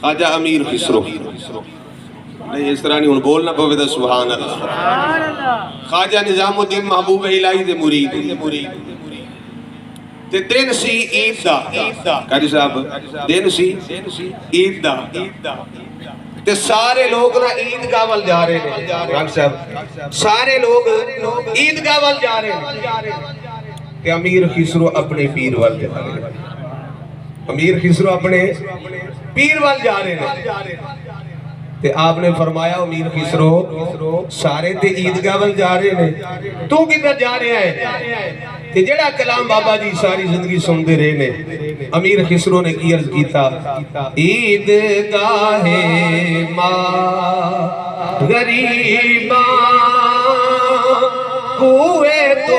خواجہ امیر خسرو نہیں اس طرح نہیں ہوں بولنا پوے دا سبحان اللہ خواجہ نظام الدین محبوب الہی دے مرید تے دن سی عید دا قاری صاحب دن سی عید دا تے سارے لوگ نا عیدگاہ وال جا رہے ہیں رنگ صاحب سارے لوگ عیدگاہ وال جا رہے ہیں تے امیر خسرو اپنے پیر وال جا رہے ہیں امیر خسرو اپنے پیر وال جا رہے ہیں تے آپ نے فرمایا امیر خسرو سارے تے عیدگاہ وال جا رہے ہیں تو کدھر جا رہے ہیں تے جڑا کلام بابا جی ساری زندگی سنتے رہے نے امیر خسرو نے کی عرض کیتا عیدگاہ ماں غریباں ہوئے تو